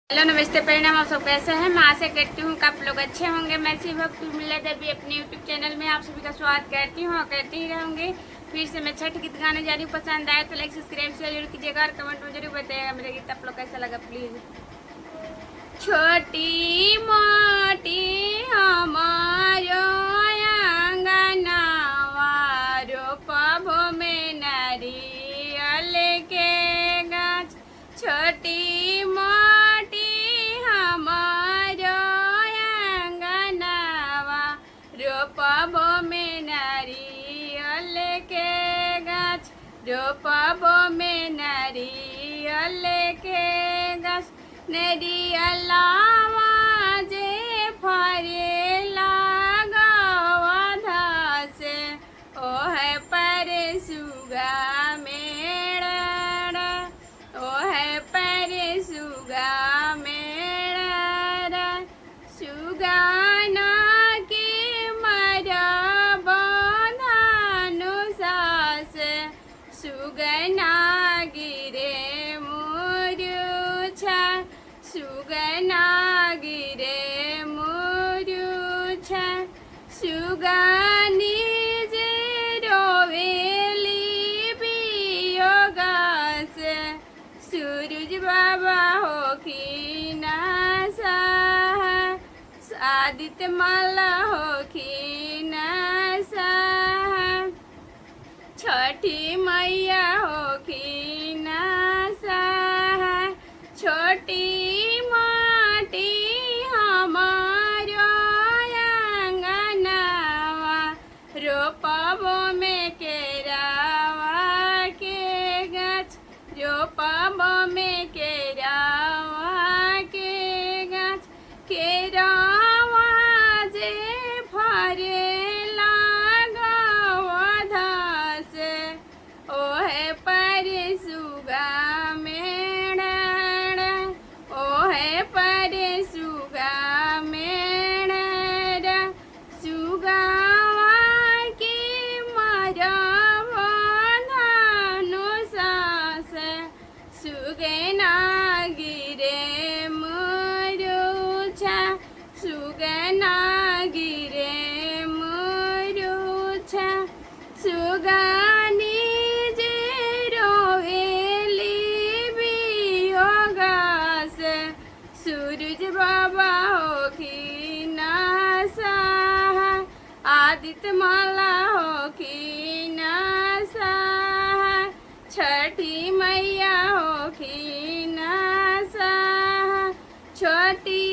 Hello नमस्ते परिणाम, आप सब कैसे हैं। मैं आशा करती हूँ कि आप लोग अच्छे होंगे। मैं शिव भक्त मिला देवी अपने यूट्यूब चैनल में आप सभी का स्वागत करती हूँ और करती ही रहूँगी। फिर से मैं छठ गीत गाने जा रही हूँ। पसंद आए तो लाइक सब्सक्राइब शेयर जरूर कीजिएगा और कमेंट में जरूर बताइएगा मेरा गीत आप लोग कैसा लगा प्लीज़। छोटी मोटी हमारो आंगनवा रोपबो में नारियल के गाछ। छोटी मोटी हमारो आंगनवा रोपबो में नारियल के गाछ। रोपबो में नारियल के गाछ। नरियलावा जे फरेला गवधा से ओहे पर सुगा मेड़ा। ओहे पर सुगा मेड़ा। सुगाना की मरब धानु सास सुगना गिरे मुरुछा। सुगना गिरे मुरुछा। सुगानी जे रोवेली बियोगा से सूरज बाबा होखी नासा। आदित्य माला होखी नासा। छठी मैया होखी नासा। छोटी मोटी हमारो आंगनवा रोपबो में केरावा के गाछ। रोपबो में केरावा के गाछ। केरावा जे फरेला गवधा से ओहे पर सुगा मेड़ा। ओहे पर सुगा मेड़ा। सुगावा की मरब धानु सास सुगना गिरे मुरुछा। सुगना गिरे मुरुछा। सुगानी जे रोवेली बियोगा से सूरज बाबा होखी नासा। आदित्य माला होखी नासा। छठी मैया होखी नासा। छोटी